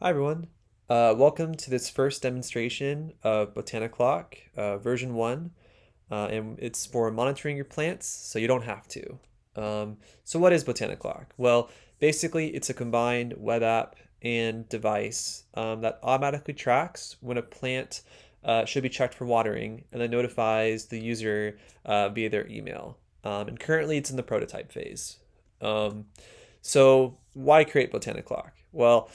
Hi everyone. Welcome to this first demonstration of BotaniClock version 1, and it's for monitoring your plants, so you don't have to. So what is BotaniClock? Well, basically it's a combined web app and device that automatically tracks when a plant should be checked for watering and then notifies the user via their email. And currently it's in the prototype phase. Um, so why create BotaniClock? Well,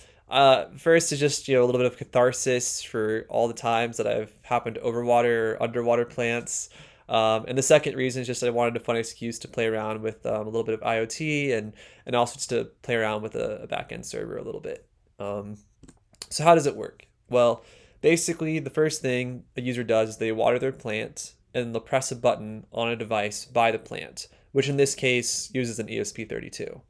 first is just a little bit of catharsis for all the times that I've happened to overwater or underwater plants. And the second reason is just I wanted a fun excuse to play around with a little bit of IoT and also just to play around with a backend server a little bit. Um, so how does it work? Well, basically the first thing a user does is they water their plant and they'll press a button on a device by the plant, which in this case uses an ESP32.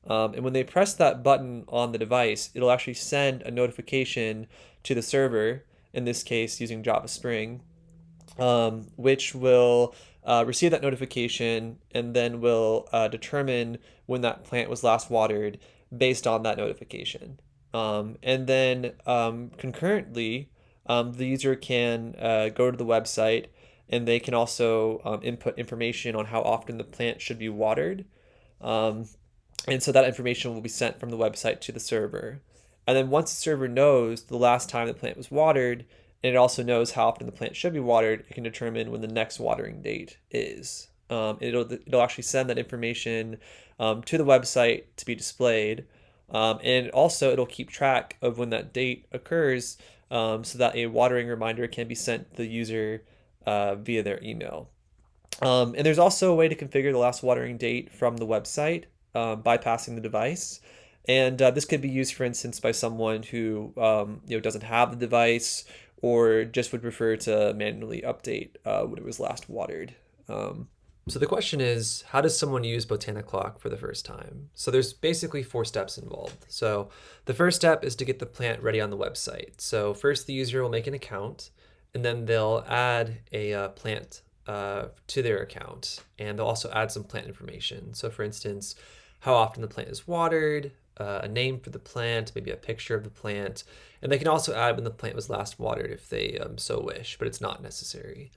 And when they press that button on the device, it'll actually send a notification to the server, in this case using Java Spring, which will receive that notification and then will determine when that plant was last watered based on that notification. And then concurrently, the user can go to the website and they can also input information on how often the plant should be watered. Um, and so that information will be sent from the website to the server. And then once the server knows the last time the plant was watered, and it also knows how often the plant should be watered, it can determine when the next watering date is. It'll actually send that information to the website to be displayed. And also it'll keep track of when that date occurs so that a watering reminder can be sent to the user via their email. And there's also a way to configure the last watering date from the website, bypassing the device. And this could be used, for instance, by someone who doesn't have the device or just would prefer to manually update when it was last watered. So the question is, how does someone use BotaniClock for the first time? So there's basically 4 steps involved. So the first step is to get the plant ready on the website. So first the user will make an account, and then they'll add a plant to their account, and they'll also add some plant information. So for instance, how often the plant is watered, a name for the plant, maybe a picture of the plant, and they can also add when the plant was last watered if they so wish, but it's not necessary.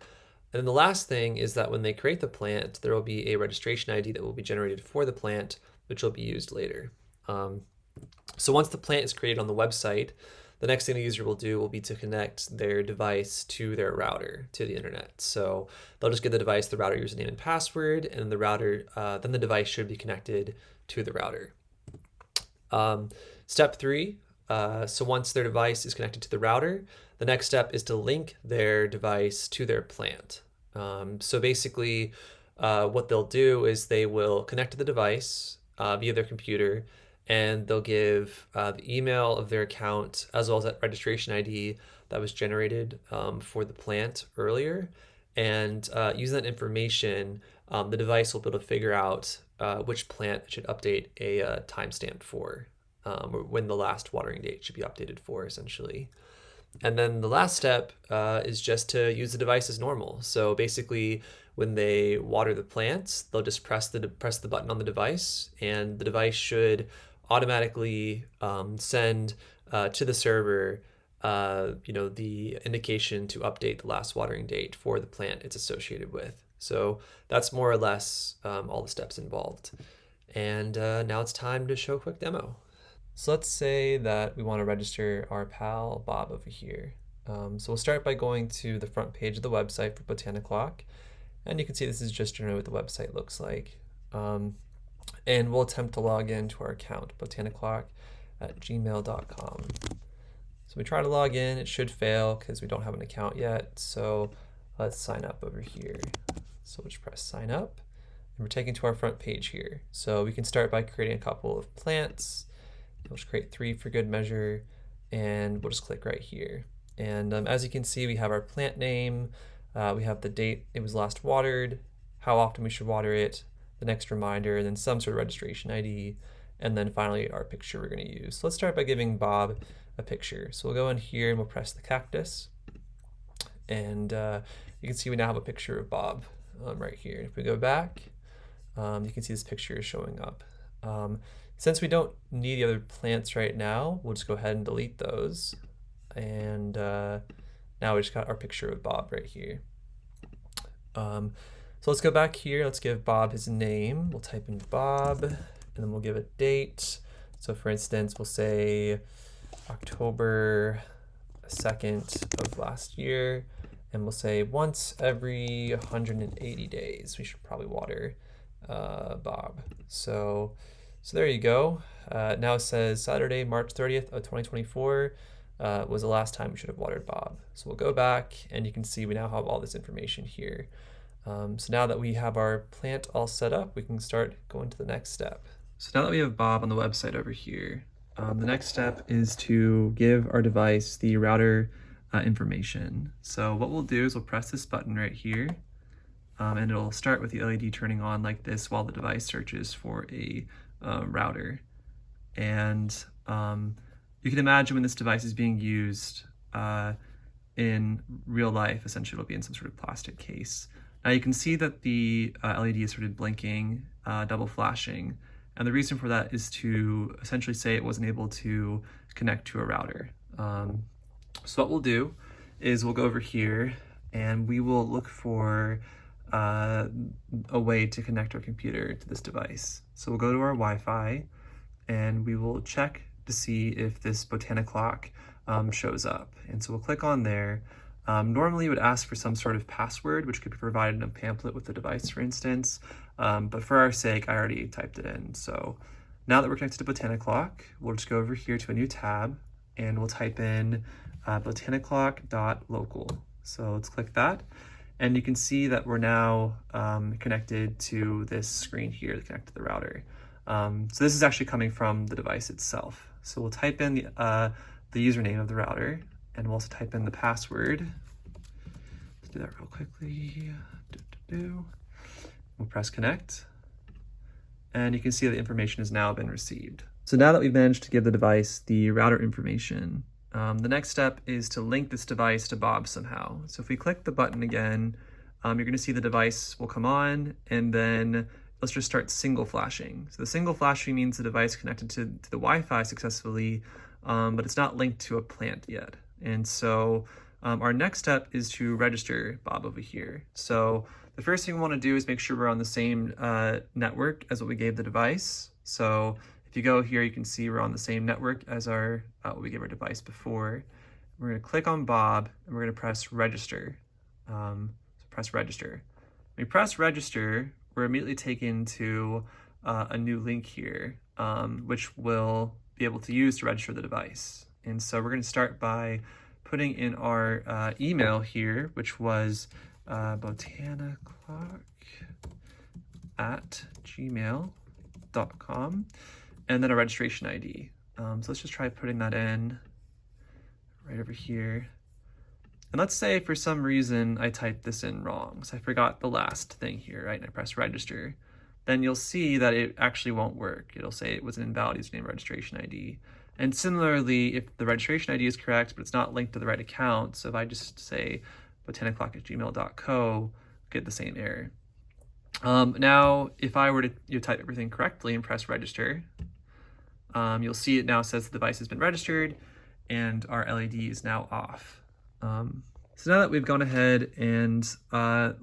And then the last thing is that when they create the plant, there will be a registration ID that will be generated for the plant, which will be used later. So once the plant is created on the website, the next thing the user will do will be to connect their device to their router, to the internet. So they'll just give the device the router username and password, and then the device should be connected to the router. Step 3, so once their device is connected to the router, the next step is to link their device to their plant. So basically, what they'll do is they will connect to the device via their computer, and they'll give the email of their account as well as that registration ID that was generated for the plant earlier. And using that information, the device will be able to figure out which plant it should update a timestamp for, or when the last watering date should be updated for, essentially. And then the last step is just to use the device as normal. So basically, when they water the plants, they'll just press the button on the device, and the device should automatically send to the server the indication to update the last watering date for the plant it's associated with. So that's more or less all the steps involved. And now it's time to show a quick demo. So let's say that we want to register our pal Bob over here. So we'll start by going to the front page of the website for BotaniClock. And you can see this is just generally what the website looks like. And we'll attempt to log into our account, botaniclock@gmail.com. So we try to log in, it should fail because we don't have an account yet. So let's sign up over here. So we'll just press sign up, and we're taken to our front page here. So we can start by creating a couple of plants. We'll just create 3 for good measure, and we'll just click right here. And as you can see, we have our plant name, we have the date it was last watered, how often we should water it, the next reminder, and then some sort of registration ID, and then finally our picture we're going to use. So let's start by giving Bob a picture. So we'll go in here and we'll press the cactus, and you can see we now have a picture of Bob right here. If we go back, you can see this picture is showing up. Since we don't need the other plants right now, we'll just go ahead and delete those. And now we just got our picture of Bob right here. So let's go back here. Let's give Bob his name. We'll type in Bob, and then we'll give a date. So for instance, we'll say October 2nd of last year, and we'll say once every 180 days, we should probably water Bob. So there you go. Now it says Saturday, March 30th of 2024 was the last time we should have watered Bob. So we'll go back, and you can see we now have all this information here. So now that we have our plant all set up, we can start going to the next step. So now that we have Bob on the website over here, the next step is to give our device the router information. So what we'll do is we'll press this button right here, and it'll start with the LED turning on like this while the device searches for a router. And you can imagine when this device is being used in real life, essentially it'll be in some sort of plastic case. Now you can see that the LED is sort of blinking, double flashing, and the reason for that is to essentially say it wasn't able to connect to a router. So what we'll do is we'll go over here and we will look for a way to connect our computer to this device. So we'll go to our Wi-Fi and we will check to see if this BotaniClock shows up. And so we'll click on there. Normally it would ask for some sort of password, which could be provided in a pamphlet with the device, for instance. But for our sake, I already typed it in. So now that we're connected to BotaniClock, we'll just go over here to a new tab and we'll type in botaniclock.local. So let's click that. And you can see that we're now connected to this screen here to connect to the router. So this is actually coming from the device itself. So we'll type in the username of the router, and we'll also type in the password. Let's do that real quickly. We'll press connect, and you can see the information has now been received. So now that we've managed to give the device the router information, the next step is to link this device to Bob somehow. So if we click the button again, you're going to see the device will come on, and then let's just start single flashing. So the single flashing means the device connected to the Wi-Fi successfully, but it's not linked to a plant yet. And so our next step is to register Bob over here. So the first thing we want to do is make sure we're on the same network as what we gave the device. So if you go here, you can see we're on the same network as our what we gave our device before. We're going to click on Bob and we're going to press register. So press register. When we press register, we're immediately taken to a new link here, which we'll be able to use to register the device. And so we're going to start by putting in our email here, which was botaniclock@gmail.com, and then a registration ID. So let's just try putting that in right over here. And let's say for some reason I typed this in wrong. So I forgot the last thing here, right? And I press register. Then you'll see that it actually won't work. It'll say it was an invalid username registration ID. And similarly, if the registration ID is correct, but it's not linked to the right account, so if I just say botaniclock@gmail.co, get the same error. Now, if I were to type everything correctly and press register, you'll see it now says the device has been registered and our LED is now off. So now that we've gone ahead and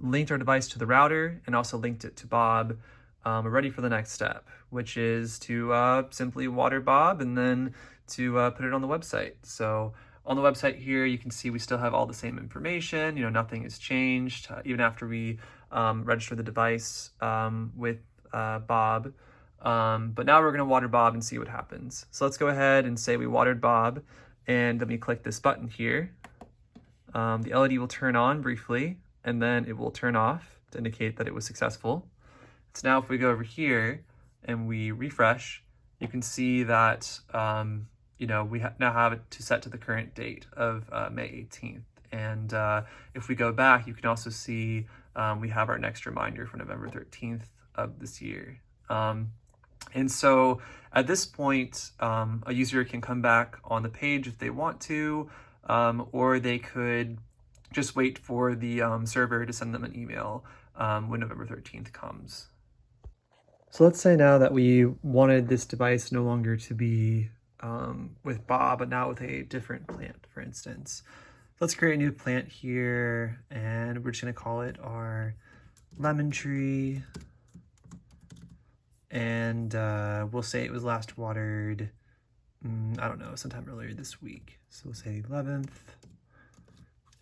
linked our device to the router and also linked it to Bob, we're ready for the next step, which is to simply water Bob and then to put it on the website. So on the website here, you can see we still have all the same information. You know, nothing has changed even after we register the device with Bob. But now we're going to water Bob and see what happens. So let's go ahead and say we watered Bob, and then we click this button here. The LED will turn on briefly, and then it will turn off to indicate that it was successful. So now if we go over here and we refresh, you can see that you know, we now have it to set to the current date of May 18th. And if we go back, you can also see we have our next reminder for November 13th of this year. And so at this point, a user can come back on the page if they want to, or they could just wait for the server to send them an email when November 13th comes. So let's say now that we wanted this device no longer to be with Bob, but now with a different plant, for instance. Let's create a new plant here, and we're just going to call it our lemon tree. And we'll say it was last watered, I don't know, sometime earlier this week. So we'll say the 11th.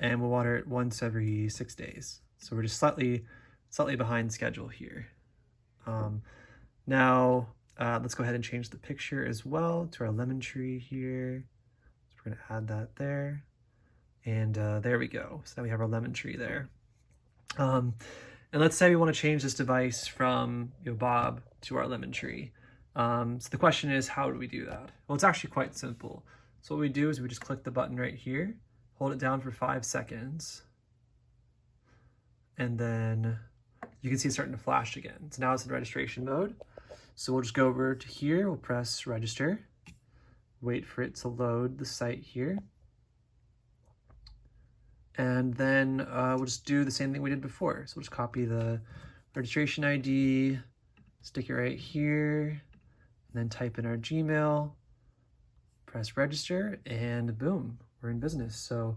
And we'll water it once every 6 days. So we're just slightly behind schedule here. Now, let's go ahead and change the picture as well to our lemon tree here. So we're going to add that there. And there we go. So now we have our lemon tree there. And let's say we want to change this device from Bob to our lemon tree. So the question is, how do we do that? Well, it's actually quite simple. So what we do is we just click the button right here, hold it down for 5 seconds, and then you can see it's starting to flash again. So now it's in registration mode. So we'll just go over to here, we'll press register, wait for it to load the site here. And then we'll just do the same thing we did before. So we'll just copy the registration ID, stick it right here, and then type in our Gmail, press register, and boom, we're in business. So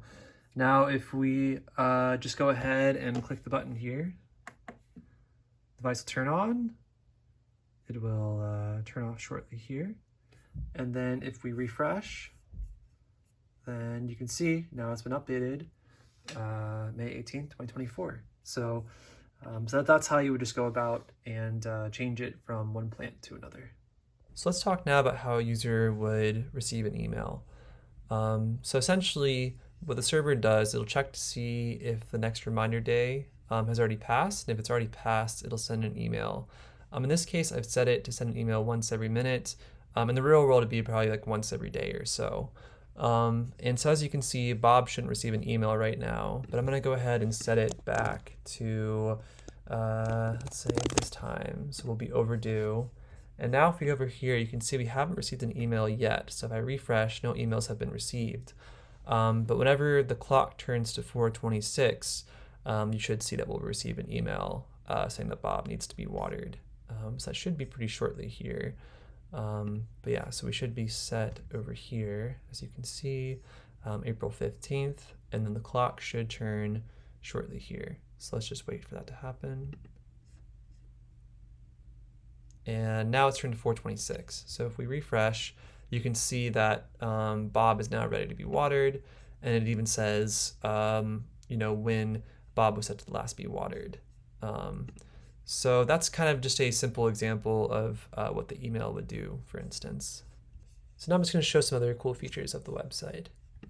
now if we just go ahead and click the button here, the device will turn on. It will turn off shortly here. And then if we refresh, then you can see now it's been updated May 18th, 2024. So, that's how you would just go about and change it from one plant to another. So let's talk now about how a user would receive an email. So essentially what the server does, it'll check to see if the next reminder day has already passed. And if it's already passed, it'll send an email. In this case, I've set it to send an email once every minute. In the real world, it'd be probably like once every day or so. And so as you can see, Bob shouldn't receive an email right now, but I'm going to go ahead and set it back to, let's say this time. So we'll be overdue. And now if we go over here, you can see we haven't received an email yet. So if I refresh, no emails have been received. But whenever the clock turns to 4:26, you should see that we'll receive an email saying that Bob needs to be watered. So that should be pretty shortly here. But yeah, so we should be set over here, as you can see, April 15th, and then the clock should turn shortly here. So let's just wait for that to happen. And now it's turned to 4:26. So if we refresh, you can see that Bob is now ready to be watered, and it even says, when Bob was set to last be watered. So that's kind of just a simple example of what the email would do, for instance. So now I'm just going to show some other cool features of the website.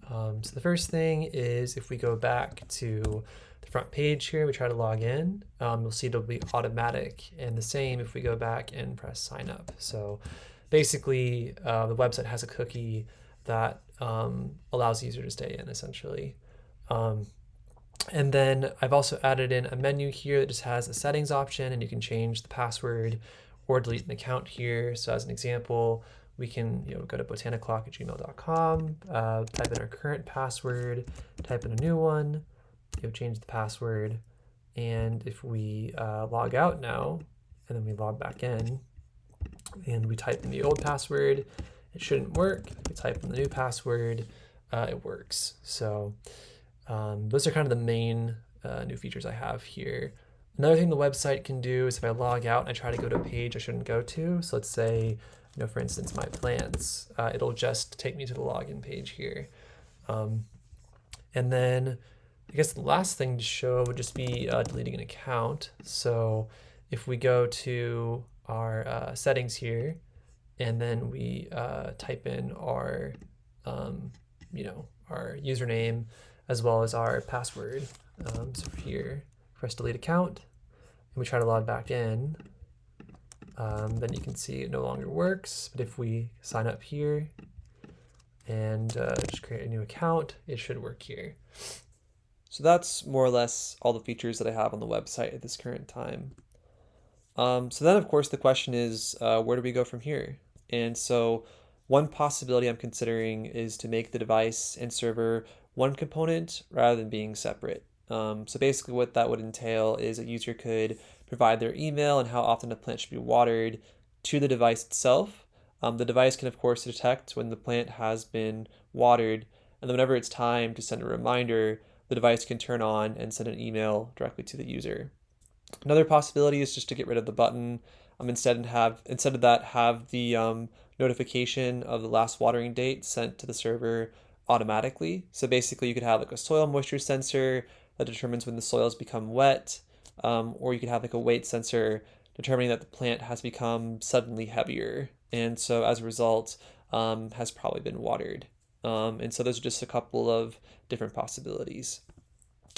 So the first thing is if we go back to the front page here, we try to log in, you'll see it'll be automatic, and the same if we go back and press sign up. So basically the website has a cookie that allows the user to stay in, essentially. And then I've also added in a menu here that just has a settings option, and you can change the password or delete an account here. So as an example, we can go to botaniclock@gmail.com, type in our current password, type in a new one, change the password, and if we log out now, and then we log back in, and we type in the old password, it shouldn't work. If we type in the new password, it works. So those are kind of the main new features I have here. Another thing the website can do is if I log out and I try to go to a page I shouldn't go to, so let's say, for instance, my plants, it'll just take me to the login page here. And then I guess the last thing to show would just be deleting an account. So if we go to our settings here, and then we type in our, our username as well as our password. So here, press delete account, and we try to log back in. Then you can see it no longer works. But if we sign up here and just create a new account, it should work here. So that's more or less all the features that I have on the website at this current time. So then, of course, the question is, where do we go from here? And so one possibility I'm considering is to make the device and server one component rather than being separate. So basically what that would entail is a user could provide their email and how often the plant should be watered to the device itself. The device can, of course, detect when the plant has been watered, and then whenever it's time to send a reminder, the device can turn on and send an email directly to the user. Another possibility is just to get rid of the button, instead of that have the notification of the last watering date sent to the server automatically. So basically, you could have like a soil moisture sensor that determines when the soils become wet, or you could have like a weight sensor determining that the plant has become suddenly heavier, and so as a result, has probably been watered. And so those are just a couple of different possibilities.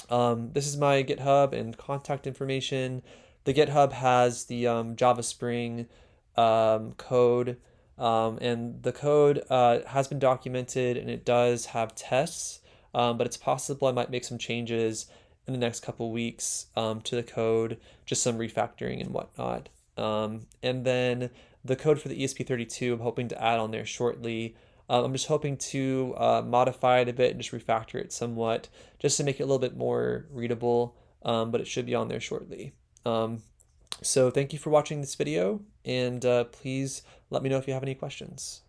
This is my GitHub and contact information. The GitHub has the Java Spring code, and the code has been documented and it does have tests, but it's possible I might make some changes in the next couple weeks to the code, just some refactoring and whatnot. And then the code for the ESP32, I'm hoping to add on there shortly. I'm just hoping to modify it a bit and just refactor it somewhat, just to make it a little bit more readable, but it should be on there shortly. So thank you for watching this video, and please let me know if you have any questions.